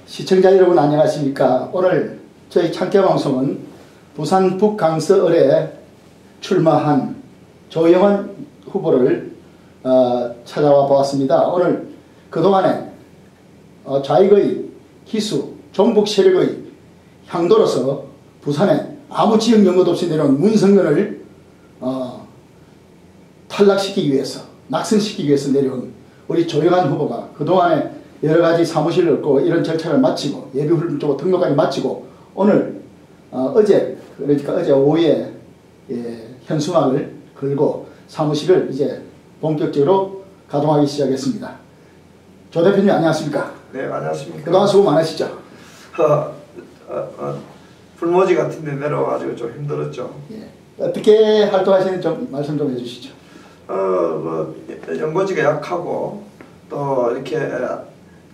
시청자 여러분 안녕하십니까. 오늘 저희 창캐방송은 부산 북강서을에 출마한 조영환 후보를 찾아와 보았습니다. 오늘 그동안에 좌익의 기수, 종북 세력의 향도로서 부산에 아무 지역 연고도 없이 내려온 문성근을 탈락시키기 위해서, 낙선시키기 위해서 내려온 우리 조영환 후보가 그동안에 여러가지 사무실을 얻고 이런 절차를 마치고 예비후보로 등록까지 마치고 오늘 그러니까 어제 오후에 현수막을 걸고 사무실을 이제 본격적으로 가동하기 시작했습니다. 조 대표님 안녕하십니까? 네, 안녕하십니까? 그동안 수고 많으시죠? 불모지 같은 데 내려와가지고 좀 힘들었죠. 예. 어떻게 활동하시는지 좀 말씀 좀 해주시죠. 연고지가 약하고 또 이렇게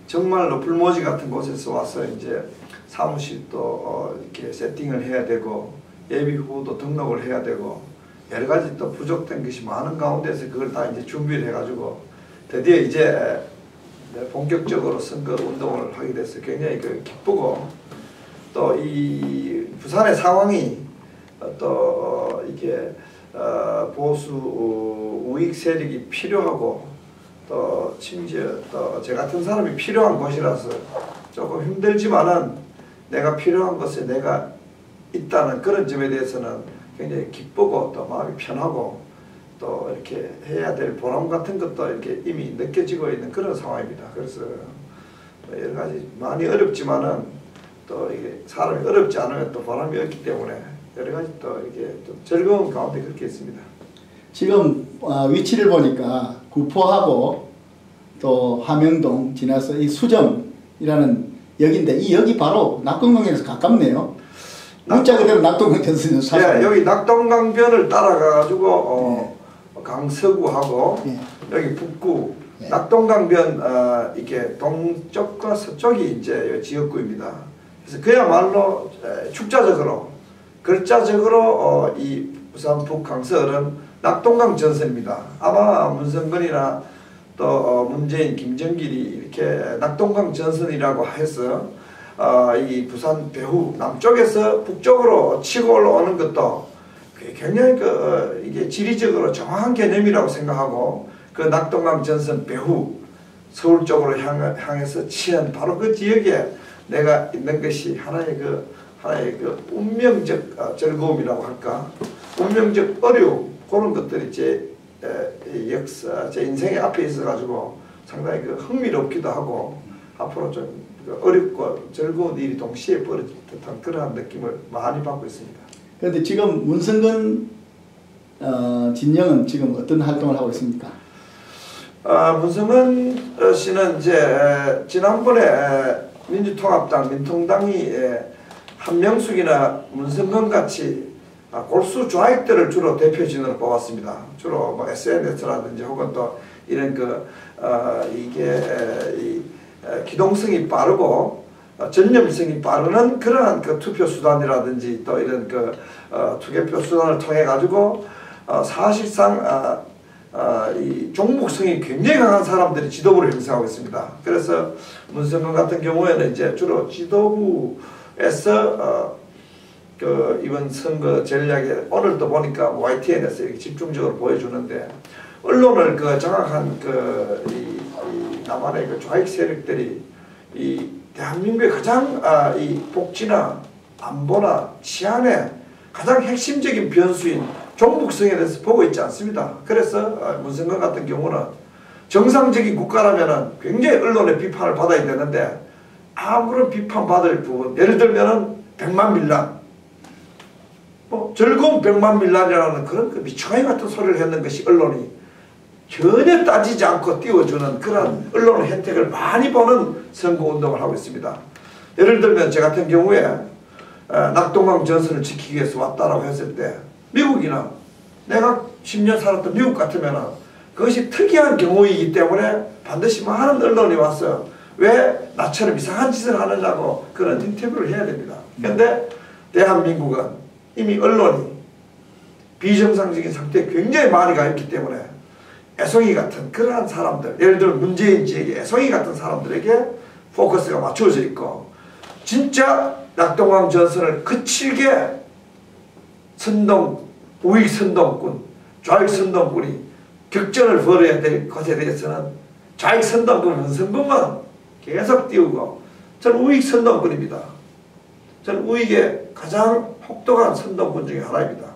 정말로 불모지 같은 곳에서 와서 이제 사무실도 이렇게 세팅을 해야 되고 예비 후보도 등록을 해야 되고 여러 가지 또 부족된 것이 많은 가운데서 그걸 다 이제 준비를 해가지고 드디어 이제 본격적으로 선거 운동을 하게 돼서 굉장히 기쁘고 또 이 부산의 상황이 또 이게 보수 우익 세력이 필요하고 또 심지어 또 저 같은 사람이 필요한 곳이라서 조금 힘들지만은 내가 필요한 곳에 내가 있다는 그런 점에 대해서는 굉장히 기쁘고 또 마음이 편하고 또 이렇게 해야 될 보람 같은 것도 이렇게 이미 느껴지고 있는 그런 상황입니다. 그래서 여러 가지 많이 어렵지만은 또 이게 사람이 어렵지 않으면 또 보람이 없기 때문에 여러 가지 또 이렇게 좀 즐거운 가운데 그렇게 있습니다. 지금 위치를 보니까 구포하고 또 함영동 지나서 이 수정이라는 역인데 이 역이 바로 낙동강에서 가깝네요. 문자 그대로 낙동강 전선에서 사실. 네, 여기 낙동강변을 따라가지고 강서구하고 여기 북구 낙동강변 이게 동쪽과 서쪽이 이제 지역구입니다. 그래서 그야말로 축자적으로 글자적으로 이 부산 북강서는 낙동강 전선입니다. 아마 문성근이나 또 문재인, 김정길이 이렇게 낙동강 전선이라고 해서 이 부산 배후 남쪽에서 북쪽으로 치고 올라오는 것도 굉장히 이게 지리적으로 정확한 개념이라고 생각하고 그 낙동강 전선 배후 서울 쪽으로 향해서 치한 바로 그 지역에 내가 있는 것이 하나의 운명적 즐거움이라고 할까, 운명적 어려움 그런 것들이 제 역사, 제 인생의 앞에 있어가지고 상당히 흥미롭기도 하고 앞으로 좀 어렵고 즐거운 일이 동시에 벌어질 듯한 그러한 느낌을 많이 받고 있습니다. 그런데 지금 문성근 진영은 지금 어떤 활동을 하고 있습니까? 문성근 씨는 이제 지난번에 민주통합당, 민통당이 한명숙이나 문성근 같이 골수 좌익들을 주로 대표진으로 뽑았습니다. 주로 뭐 SNS라든지 혹은 또 이런 이게 기동성이 빠르고 전념성이 빠르는 그러한 투표 수단이라든지 또 이런 투개표 수단을 통해 가지고 사실상 이 종목성이 굉장히 강한 사람들이 지도부를 형성하고 있습니다. 그래서 문성근 같은 경우에는 이제 주로 지도부에서 이번 선거 전략에 오늘도 보니까 YTN에서 이렇게 집중적으로 보여주는데 언론을 장악한 이 남한의 좌익 세력들이 이 대한민국의 가장 이 복지나 안보나 치안의 가장 핵심적인 변수인 종북성에 대해서 보고 있지 않습니다. 그래서 문성근 같은 경우는 정상적인 국가라면은 굉장히 언론의 비판을 받아야 되는데 아무런 비판받을 부분, 예를 들면은 100만 밀란, 즐거운 100만 밀란이라는 그런 미쳐가이 같은 소리를 했는 것이 언론이 전혀 따지지 않고 띄워주는 그런 언론의 혜택을 많이 보는 선거운동을 하고 있습니다. 예를 들면 저 같은 경우에 낙동강 전선을 지키기 위해서 왔다라고 했을 때 미국이나 내가 10년 살았던 미국 같으면 그것이 특이한 경우이기 때문에 반드시 많은 언론이 와서 왜 나처럼 이상한 짓을 하느냐고 그런 인터뷰를 해야 됩니다. 그런데 대한민국은 이미 언론이 비정상적인 상태에 굉장히 많이 가 있기 때문에 애송이 같은 그러한 사람들, 예를 들어 문재인 지역의 애송이 같은 사람들에게 포커스가 맞춰져 있고 진짜 낙동강 전선을 거칠게 우익 선동군, 좌익 선동군이 격전을 벌여야 될 것에 대해서는 좌익 선동군 문성근만 계속 띄우고 저는 우익 선동군입니다. 저는 우익의 가장 혹독한 선동군 중에 하나입니다.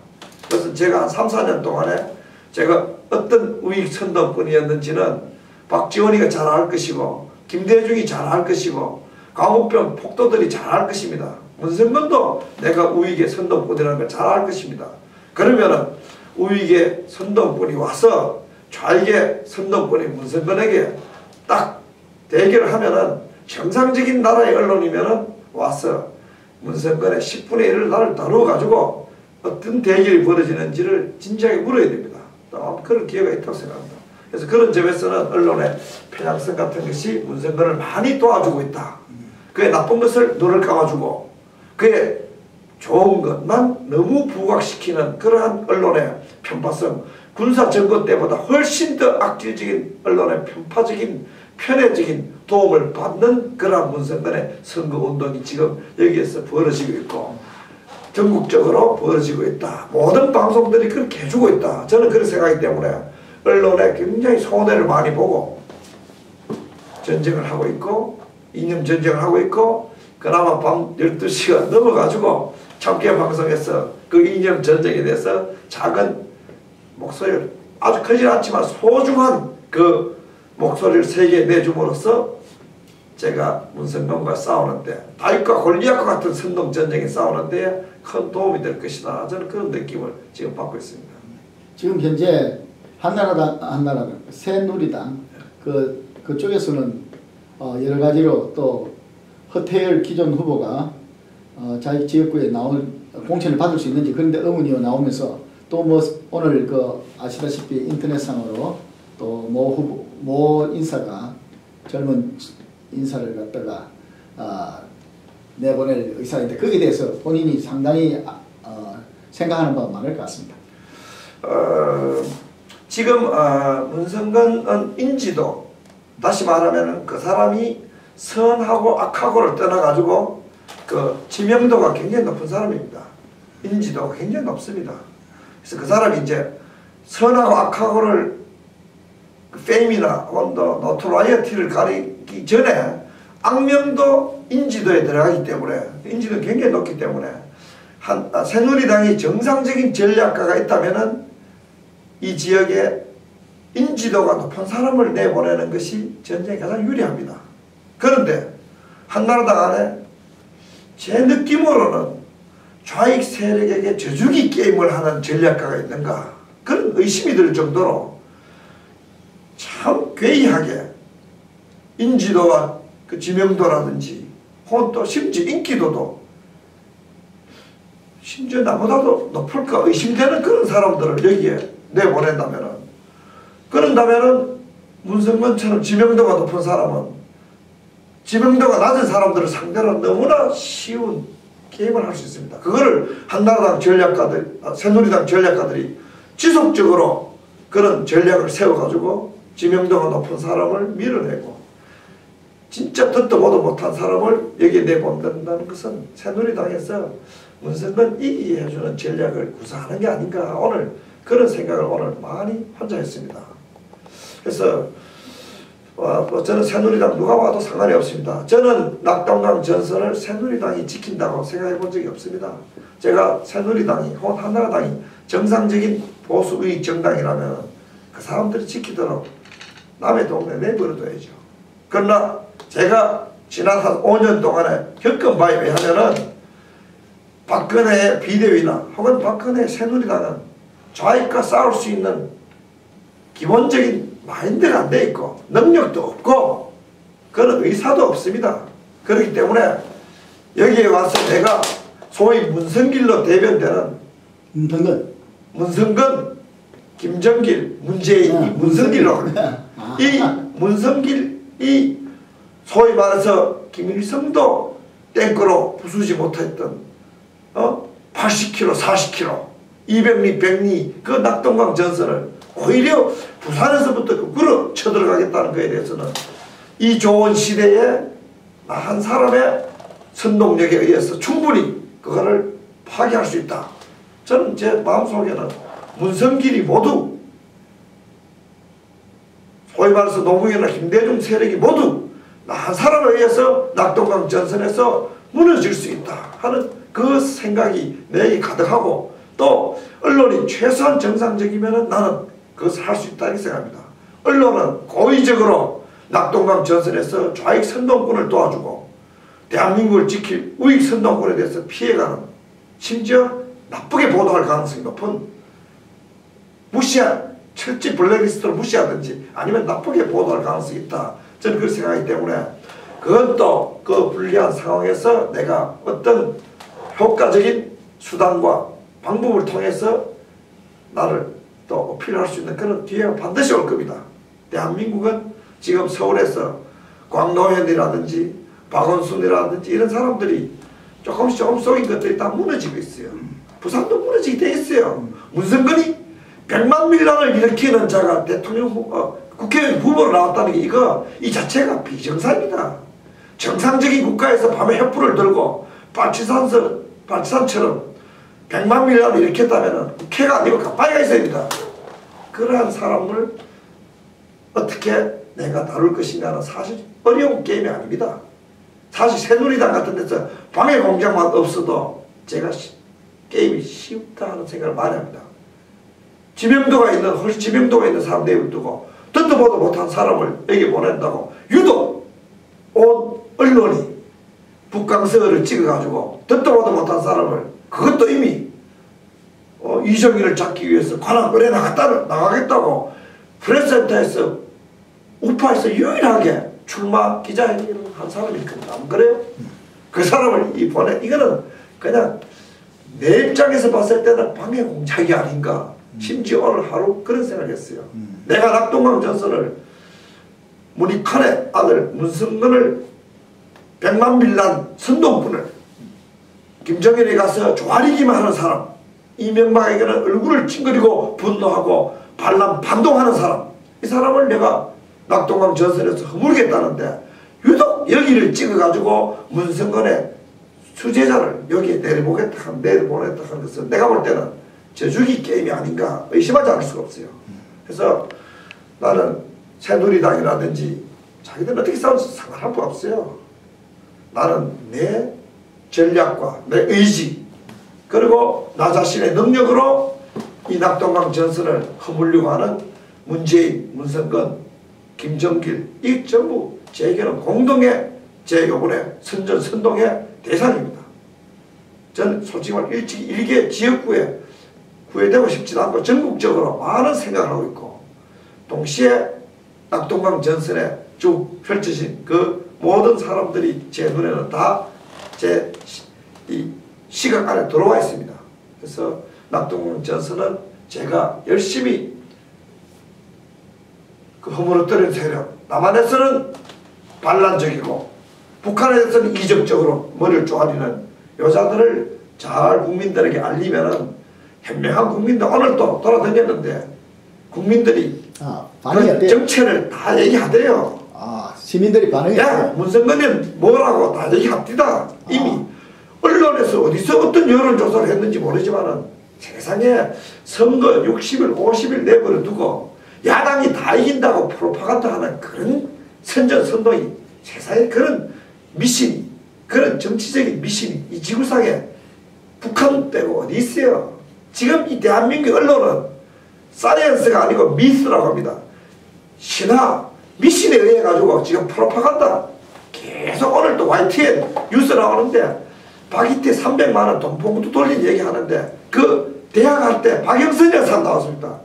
그래서 제가 한 3, 4년 동안에 제가 어떤 우익 선동군이었는지는 박지원이가 잘 알 것이고 김대중이 잘 알 것이고 광우병 폭도들이 잘 알 것입니다. 문성근도 내가 우익의 선동꾼이라는 걸 잘 알 것입니다. 그러면은 우익의 선동꾼이 와서 좌익의 선동꾼이 문성근에게 딱 대결을 하면은 정상적인 나라의 언론이면은 와서 문성근의 10분의 1을 나를 다루어 가지고 어떤 대결이 벌어지는지를 진지하게 물어야 됩니다. 그런 기회가 있다고 생각합니다. 그래서 그런 점에서는 언론의 편향성 같은 것이 문성근을 많이 도와주고 있다. 그의 나쁜 것을 눈을 감아주고 그의 좋은 것만 너무 부각시키는 그러한 언론의 편파성, 군사정권 때보다 훨씬 더 악질적인 언론의 편파적인 편애적인 도움을 받는 그러한 문성근의 선거운동이 지금 여기에서 벌어지고 있고 전국적으로 벌어지고 있다. 모든 방송들이 그렇게 해주고 있다. 저는 그런 생각이기 때문에 언론에 굉장히 손해를 많이 보고 전쟁을 하고 있고 이념 전쟁을 하고 있고 그나마 밤 12시가 넘어가지고 참깨 방송에서 그 이념 전쟁에 대해서 작은 목소리를 아주 크지 않지만 소중한 그 목소리를 세계에 내줌으로써 제가 문성근과 싸우는데 다윗과 골리앗과 같은 선동 전쟁에 싸우는데 큰 도움이 될 것이다. 저는 그런 느낌을 지금 받고 있습니다. 지금 현재 한나라당, 새누리당 그쪽에서는 여러 가지로 또 허태열 기존 후보가 자기 지역구에 나올 공천을 받을 수 있는지 그런데 의문이 나오면서 또 뭐 오늘 아시다시피 인터넷상으로 또 모 인사가 젊은 인사를 갖다가 내보낼 의사인데 거기에 대해서 본인이 상당히 생각하는 바가 많을 것 같습니다. 지금 문성근은 인지도 다시 말하면 그 사람이 선하고 악하고를 떠나가지고 그 지명도가 굉장히 높은 사람입니다. 인지도가 굉장히 높습니다. 그래서 그 사람이 이제 선하고 악하고를 페임이나 노토라이어티를 가리기 전에 악명도 인지도에 들어가기 때문에 인지도 굉장히 높기 때문에 새누리당이 정상적인 전략가가 있다면은 이 지역에 인지도가 높은 사람을 내보내는 것이 전쟁에 가장 유리합니다. 그런데 한나라당 안에 제 느낌으로는 좌익 세력에게 져주기 게임을 하는 전략가가 있는가 그런 의심이 들 정도로 참 괴이하게 인지도와 그 지명도라든지 혹은 또 심지어 인기도도 심지어 나보다도 높을까 의심되는 그런 사람들을 여기에 그런다면은 문성근처럼 지명도가 높은 사람은 지명도가 낮은 사람들을 상대로 너무나 쉬운 게임을 할 수 있습니다. 그거를 한나라당 전략가들, 새누리당 전략가들이 지속적으로 그런 전략을 세워가지고 지명도가 높은 사람을 밀어내고 진짜 듣도 보도 못한 사람을 여기에 내본다는 것은 새누리당에서 문성근 이기게 해주는 전략을 구사하는 게 아닌가 오늘 그런 생각을 오늘 많이 혼자 했습니다. 그래서 저는 새누리당 누가 와도 상관이 없습니다. 저는 낙동강 전선을 새누리당이 지킨다고 생각해 본 적이 없습니다. 제가 새누리당이 혹은 한나라당이 정상적인 보수의 정당이라면 그 사람들이 지키도록 남의 동네 내버려둬야죠. 그러나 제가 지난 한 5년 동안에 겪은 바에 비하면은 박근혜 비대위나 혹은 박근혜 새누리당은 좌익과 싸울 수 있는 기본적인 마인드가 안 돼 있고 능력도 없고 그런 의사도 없습니다. 그렇기 때문에 여기에 와서 내가 소위 문성길로 대변되는 문성근, 김정길, 문재인이 문성길로 합니다. 이 문성길이 소위 말해서 김일성도 땡크로 부수지 못했던 80km, 40km, 200리, 100리 그 낙동강 전선을 오히려 부산에서부터 거꾸로 쳐들어가겠다는 것에 대해서는 이 좋은 시대에 나 한 사람의 선동력에 의해서 충분히 그거를 파괴할 수 있다. 저는 제 마음속에는 문성길이 모두 소위 말해서 노무현이나 김대중 세력이 모두 나 한 사람에 의해서 낙동강 전선에서 무너질 수 있다 하는 그 생각이 내게 가득하고, 또 언론이 최소한 정상적이면 나는 그것을 할 수 있다고 생각합니다. 언론은 고의적으로 낙동강 전선에서 좌익 선동꾼을 도와주고 대한민국을 지킬 우익 선동꾼에 대해서 피해가는, 심지어 나쁘게 보도할 가능성이 높은, 무시한, 철저히 블랙리스트로 무시하든지 아니면 나쁘게 보도할 가능성이 있다. 저는 그렇게 생각하기 때문에 그건 또 그 불리한 상황에서 내가 어떤 효과적인 수단과 방법을 통해서 나를 또 어필할 수 있는 그런 기회가 반드시 올 겁니다. 대한민국은 지금 서울에서 광노현이라든지 박원순이라든지 이런 사람들이 조금씩 속인 것들이 다 무너지고 있어요. 부산도 무너지게 돼 있어요. 문성근이 100만 밀란을 일으키는 자가 국회의원 후보로 나왔다는 게 이 자체가 비정상이다. 정상적인 국가에서 밤에 횃불을 들고 발치산처럼 100만 밀란을 일으켰다면 국회가 아니고 가빠이가 있어야 된다. 그러한 사람을 어떻게 내가 다룰 것인가는 사실 어려운 게임이 아닙니다. 사실 새누리당 같은 데서 방해 공작만 없어도 제가 게임이 쉽다 하는 생각을 많이 합니다. 훨씬 지명도가 있는 사람 내을 두고 듣도 보도 못한 사람을 여기 보낸다고 유독 온 언론이 북강서를 찍어가지고 듣도 보도 못한 사람을, 그것도 이미 이정희를 잡기 위해서 관악을에 나가겠다고 프레스센터에서 우파에서 유일하게 출마 기자회견을 한 사람이 있거든요. 안 그래요? 그 사람을 이거는 그냥 내 입장에서 봤을 때는 방해 공작이 아닌가. 심지어 오늘 하루 그런 생각을 했어요. 내가 낙동강 전선을 문익환의 아들 문성근을 100만 밀란 선동꾼을 김정일에 가서 조아리기만 하는 사람, 이명박에게는 얼굴을 찡그리고 분노하고 반동하는 사람, 이 사람을 내가 낙동강 전선에서 허물겠다는데 유독 여기를 찍어가지고 문성근의 수제자를 여기에 내려보냈다 하는 것은 내가 볼 때는 저주기 게임이 아닌가 의심하지 않을 수가 없어요. 그래서 나는 새누리당이라든지 자기들은 어떻게 싸우는지 상관할 거 없어요. 나는 내 전략과 내 의지 그리고 나 자신의 능력으로 이 낙동강 전선을 허물려고 하는 문재인, 문성근, 김정길, 이 전부 제게는 공동의 제 요번에 선동의 대상입니다. 저는 솔직히 말해 일개 지역구에 구애되고 싶지도 않고 전국적으로 많은 생각을 하고 있고, 동시에 낙동강 전선에 쭉 펼쳐진 그 모든 사람들이 제 눈에는 다 제 시각 안에 들어와 있습니다. 그래서 낙동강 전선은 제가 열심히 그 허물어뜨린 세력, 남한에서는 반란적이고 북한에서는 이적적으로 머리를 쪼아리는 여자들을 잘 국민들에게 알리면은 현명한 국민들, 오늘 또 돌아다녔는데 국민들이 반응이 그 어때요? 정체를 다 얘기하대요. 시민들이 반응이 어때요? 문성근은 뭐라고 다 얘기합니다. 이미 언론에서 어디서 어떤 여론조사를 했는지 모르지만은 세상에 선거 60일, 50일 내버려 두고 야당이 다 이긴다고 프로파간다 하는 그런 선전선동이, 세상에 그런 미신이, 그런 정치적인 미신이 이 지구상에 북한 빼고 어디 있어요. 지금 이 대한민국 언론은 사이언스가 아니고 미스라고 합니다. 신화, 미신에 의해 가지고 지금 프로파간다 계속 오늘 또 YTN 뉴스 나오는데 박이태 300만원 돈봉투 돌린 얘기 하는데 그 대학 할 때 박영선이라는 사람 나왔습니다.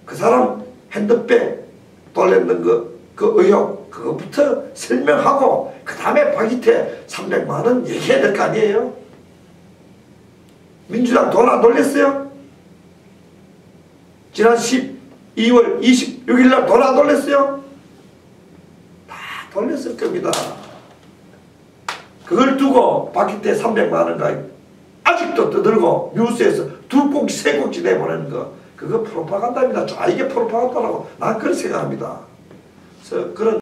그 사람 핸드백 돌렸는 그 의혹 그거부터 설명하고 그 다음에 박이태 300만원 얘기해야 될 거 아니에요. 민주당 돈 안 돌렸어요? 지난 12월 26일날 돈 안 돌렸어요? 다 돌렸을 겁니다. 그걸 두고 박희태 300만원가 아직도 떠들고 뉴스에서 2꼭지 3꼭지 내보내는 거, 그거 프로파간다입니다. 이게 프로파간다라고 난 그렇게 생각합니다. 그래서 그런